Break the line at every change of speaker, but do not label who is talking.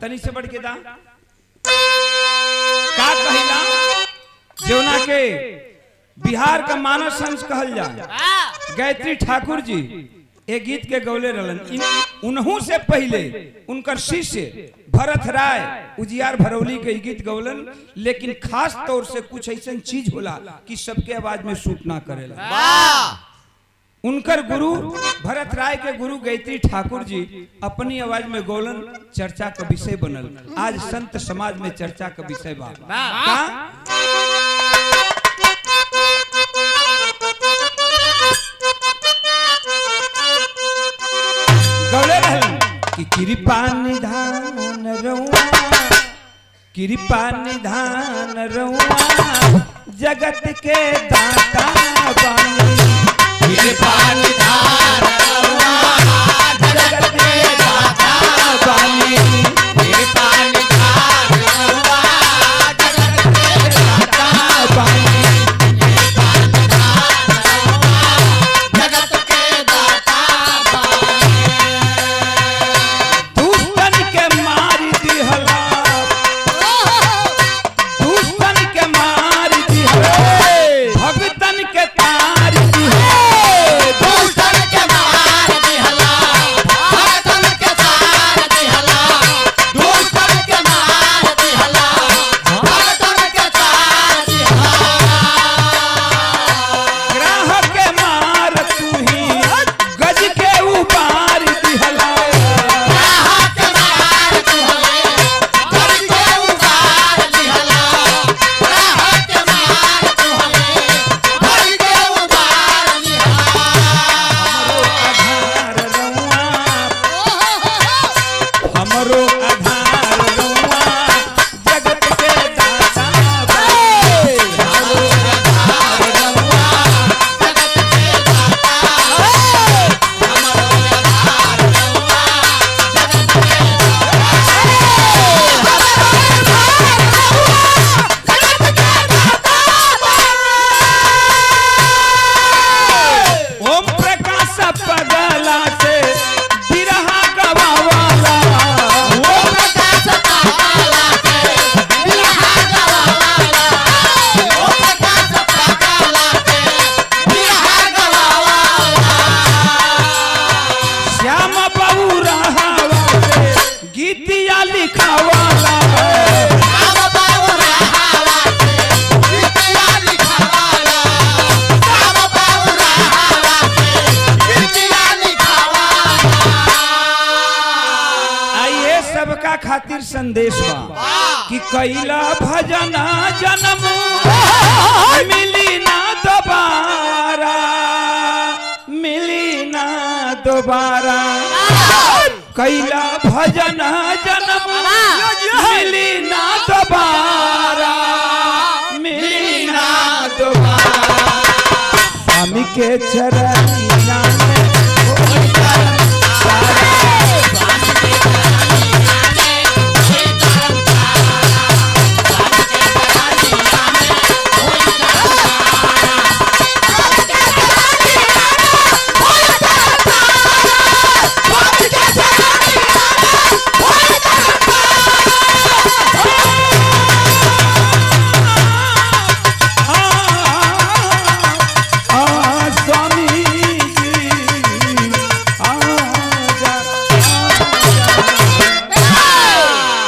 तनी से बढ़ के दा का कहिला जौना के बिहार का मानस हंस कहल जा गायत्री ठाकुर जी एक गीत के गौले रहलन। उन्हों से पहले उनकर शिष्य भरत राय उजियार भरौली के गीत गौलन, लेकिन खास तौर से कुछ ऐसा चीज होला कि सबके आवाज में सूट ना करेला। उनकर गुरु भरत राय के गुरु गायत्री ठाकुर जी अपनी आवाज में गौलन, चर्चा का विषय बनल। आज संत समाज में चर्चा का विषय बा गौले रहलन कि कृपा निधान रउआ, कृपा निधान रउआ जगत के दाता बानी, कृपा निधान रउआ जगत के दाता बानी, कृपा निधान रउआ जगत के दाता बानी, कृपा निधान रउआ जगत के दाता बानी। दुष्टन के मार दिहला, दुष्टन के मार दिहला, भगतन के तार दिहला, दुष्टन के मार दिहला, भगतन के तार दिहला, दुष्टन के मार दिहला, भगतन के तार दिहला। ग्राहक के मार तू ही गज के उबार दिहला, ग्राहक के मार तू ही गज के उबार दिहला, ग्राहक के मार तू ही गज के उबार दिहला। हमरो आधार रउआ जगत के दाता बानी, हमरो आधार रउआ जगत के दाता बानी, हमरो आधार रउआ जगत के ओम प्रकाश पगला से बिरहा गवावाला, ओम प्रकाश पगला से बिरहा गवावाला, ओम प्रकाश पगला से बिरहा गवावाला। श्याम बाबू रहावा से गीतिया लिखावाला, श्याम बाबू रहावा से गीतिया लिखावाला, श्याम बाबू रहावा से गीतिया लिखावाला। आइए सबका खातिर संदेश बा कि कैला भजन जन्म मिली ना दोबारा, मिली ना दोबारा, कैला भजन जन्म मिली ना दोबारा, मिली ना दोबारा। स्वामी के चरण